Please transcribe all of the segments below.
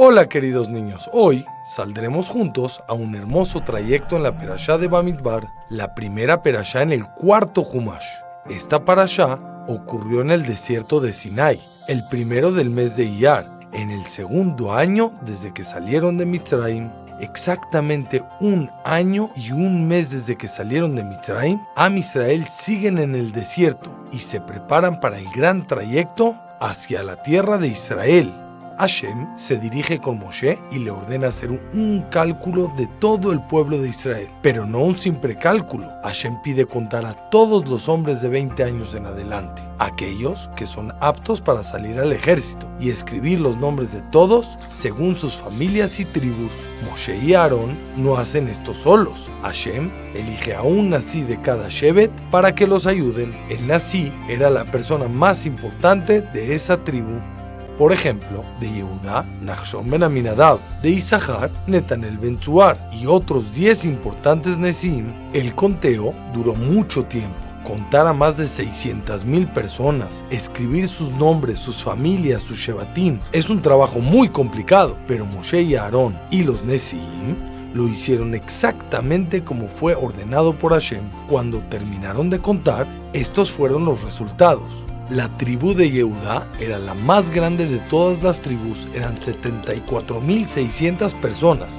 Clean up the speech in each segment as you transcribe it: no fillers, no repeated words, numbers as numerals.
Hola queridos niños, hoy saldremos juntos a un hermoso trayecto en la Perashá de Bamidbar, la primera Perashá en el cuarto Humash. Esta Perashá ocurrió en el desierto de Sinai, el primero del mes de Iyar, en el segundo año desde que salieron de Mitzrayim. Exactamente un año y un mes desde que salieron de Mitzrayim, Am Israel siguen en el desierto y se preparan para el gran trayecto hacia la tierra de Israel. Hashem se dirige con Moshe y le ordena hacer un cálculo de todo el pueblo de Israel, pero no un simple cálculo. Hashem pide contar a todos los hombres de 20 años en adelante, aquellos que son aptos para salir al ejército, y escribir los nombres de todos según sus familias y tribus. Moshe y Aarón no hacen esto solos. Hashem elige a un nazí de cada shevet para que los ayuden. El nazí era la persona más importante de esa tribu. Por ejemplo, de Yehudá, Nachshon ben Aminadab, de Isahar, Netanel ben Tzuar y otros 10 importantes Nesim. El conteo duró mucho tiempo. Contar a más de 600,000 personas, escribir sus nombres, sus familias, sus shevatim, es un trabajo muy complicado, pero Moshe y Aarón y los Nesim lo hicieron exactamente como fue ordenado por Hashem. Cuando terminaron de contar, estos fueron los resultados. La tribu de Yehudá era la más grande de todas las tribus, eran 74,600 personas.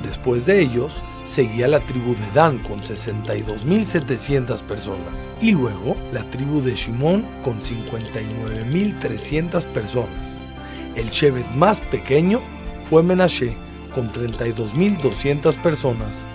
Después de ellos, seguía la tribu de Dan con 62,700 personas. Y luego, la tribu de Shimón con 59,300 personas. El shevet más pequeño fue Menashe con 32,200 personas.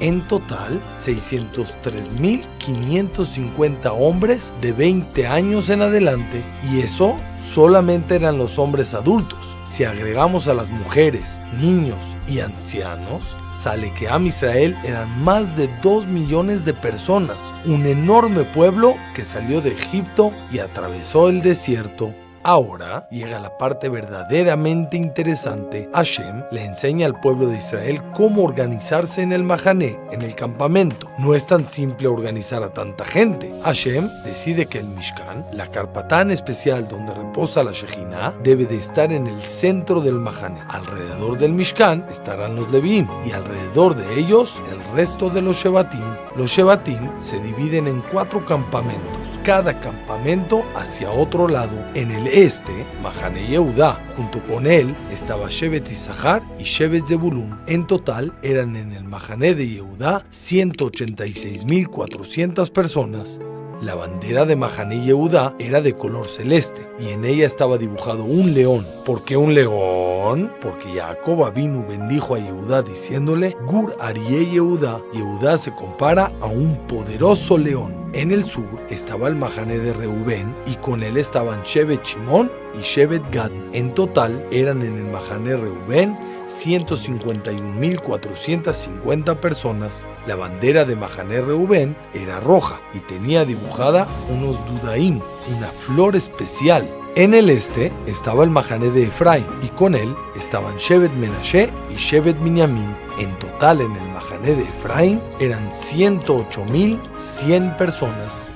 En total, 603,550 hombres de 20 años en adelante, y eso solamente eran los hombres adultos. Si agregamos a las mujeres, niños y ancianos, sale que Am Israel eran más de 2 millones de personas, un enorme pueblo que salió de Egipto y atravesó el desierto. Ahora llega la parte verdaderamente interesante. Hashem le enseña al pueblo de Israel cómo organizarse en el Mahané, en el campamento. No es tan simple organizar a tanta gente. Hashem decide que el Mishkan, la carpa tan especial donde reposa la Shejinah, debe de estar en el centro del Mahané. Alrededor del Mishkan estarán los Leviim y alrededor de ellos el resto de los Shevatim. Los Shevatim se dividen en 4 campamentos, cada campamento hacia otro lado. En el este, Mahané Yehudá, junto con él estaba Shevet Isahar y Shevet Zebulún. En total eran en el Mahané de Yehudá 186,400 personas. La bandera de Mahané Yehudá era de color celeste y en ella estaba dibujado un león. ¿Por qué un león? Porque Jacob Avinu bendijo a Yehudá diciéndole: Gur Aryeh Yehudá. Yehudá se compara a un poderoso león. En el sur estaba el Mahané de Reubén y con él estaban Shevet Shimón y Shevet Gad. En total eran en el Mahané Reubén 151,450 personas. La bandera de Mahané Reubén era roja y tenía dibujada unos dudaim, una flor especial. En el este estaba el Mahané de Efraín y con él estaban Shevet Menashe y Shevet Binyamin. En total en el Mahané de Efraín eran 108,100 personas.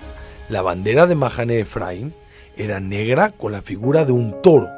La bandera de Mahané de Efraín era negra con la figura de un toro,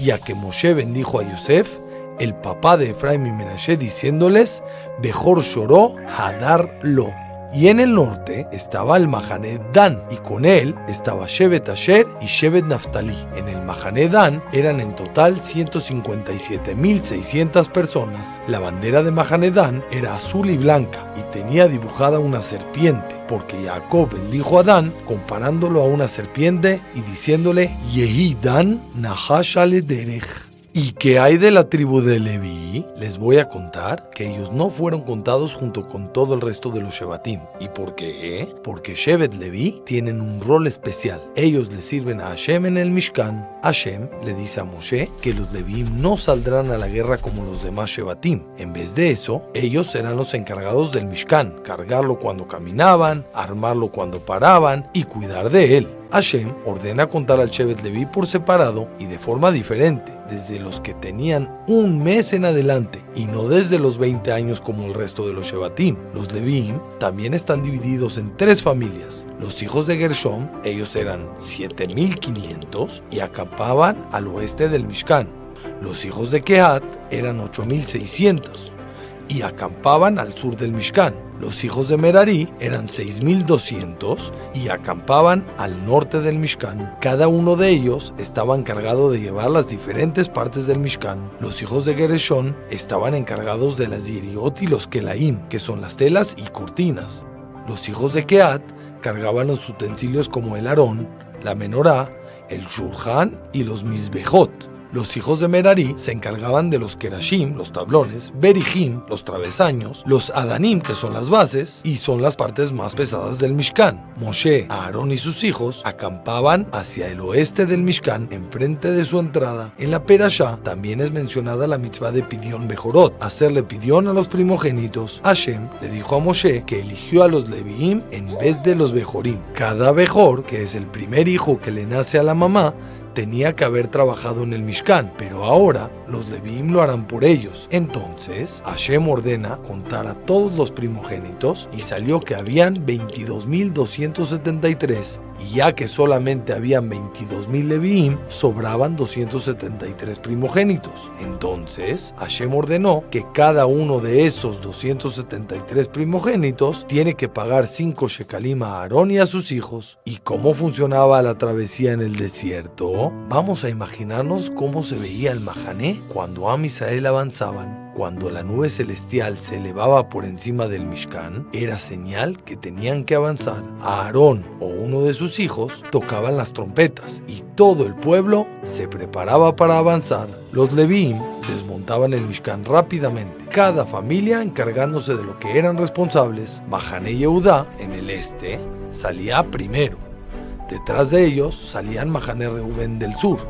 ya que Moshe bendijo a Yosef, el papá de Efraín y Menashe, diciéndoles: Bejor Shoró Hadar Lo. Y en el norte estaba el Mahané Dan, y con él estaba Shevet Asher y Shevet Naftali. En el Mahané Dan eran en total 157,600 personas. La bandera de Mahané Dan era azul y blanca, y tenía dibujada una serpiente, porque Jacob bendijo a Dan comparándolo a una serpiente y diciéndole: Yehi Dan Nahash ale derech. ¿Y qué hay de la tribu de Leví? Les voy a contar que ellos no fueron contados junto con todo el resto de los Shevatim. ¿Y por qué? Porque Shevet Leví tienen un rol especial. Ellos le sirven a Hashem en el Mishkan. Hashem le dice a Moshe que los Levíim no saldrán a la guerra como los demás Shevatim. En vez de eso, ellos serán los encargados del Mishkan, cargarlo cuando caminaban, armarlo cuando paraban y cuidar de él. Hashem ordena contar al Shevet Leví por separado y de forma diferente, desde los que tenían un mes en adelante y no desde los 20 años como el resto de los Shevatim. Los Levíim también están divididos en 3 familias. Los hijos de Gershom, ellos eran 7,500 y acampaban al oeste del Mishkan. Los hijos de Kehat eran 8.600 y acampaban al sur del Mishkan. Los hijos de Merari eran 6.200 y acampaban al norte del Mishkan. Cada uno de ellos estaba encargado de llevar las diferentes partes del Mishkan. Los hijos de Gereshón estaban encargados de las yeriot y los kelaim, que son las telas y cortinas. Los hijos de Kehat cargaban los utensilios como el arón, la menorá, el shulchan y los mizbejot. Los hijos de Merari se encargaban de los kerashim, los tablones, berijim, los travesaños, los adanim, que son las bases, y son las partes más pesadas del Mishkan. Moshe, Aarón y sus hijos acampaban hacia el oeste del Mishkan, enfrente de su entrada. En la Perashá también es mencionada la mitzvah de Pidión Bejorot, hacerle pidión a los primogénitos. Hashem le dijo a Moshe que eligió a los Leviim en vez de los Bejorim. Cada Bejor, que es el primer hijo que le nace a la mamá, tenía que haber trabajado en el Mishkan, pero ahora los Leviim lo harán por ellos. Entonces Hashem ordena contar a todos los primogénitos y salió que habían 22.273, y ya que solamente habían 22.000 Leviim, sobraban 273 primogénitos. Entonces Hashem ordenó que cada uno de esos 273 primogénitos tiene que pagar 5 shekalim a Aarón y a sus hijos. ¿Y cómo funcionaba la travesía en el desierto? Vamos a imaginarnos cómo se veía el Mahané cuando Am Israel avanzaban. Cuando la nube celestial se elevaba por encima del Mishkan, era señal que tenían que avanzar. Aarón o uno de sus hijos tocaban las trompetas y todo el pueblo se preparaba para avanzar. Los Leviim desmontaban el Mishkan rápidamente, cada familia encargándose de lo que eran responsables. Mahané Yehudá, en el este, salía primero. Detrás de ellos salían Mahané Reubén del sur.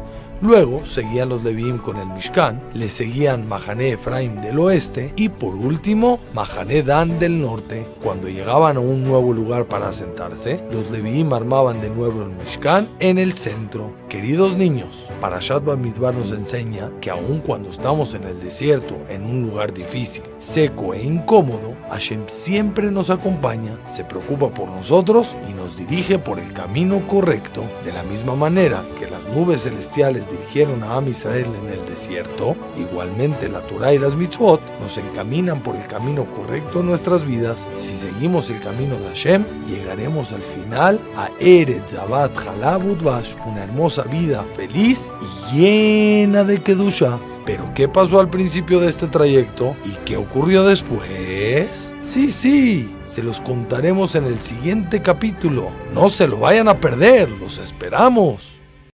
Luego seguían los Leviim con el Mishkan, le seguían Mahané Efraim del oeste y por último Mahané Dan del norte. Cuando llegaban a un nuevo lugar para asentarse, los Leviim armaban de nuevo el Mishkan en el centro. Queridos niños, Parashat Bamidbar nos enseña que aun cuando estamos en el desierto, en un lugar difícil, seco e incómodo, Hashem siempre nos acompaña, se preocupa por nosotros y nos dirige por el camino correcto. De la misma manera que las nubes celestiales dirigieron a Am Israel en el desierto, igualmente la Torah y las mitzvot nos encaminan por el camino correcto en nuestras vidas. Si seguimos el camino de Hashem, llegaremos al final a Eretz Zavat Halab Udvash, una hermosa vida feliz y llena de Kedusha. ¿Pero qué pasó al principio de este trayecto? ¿Y qué ocurrió después? Sí, se los contaremos en el siguiente capítulo. No se lo vayan a perder, los esperamos.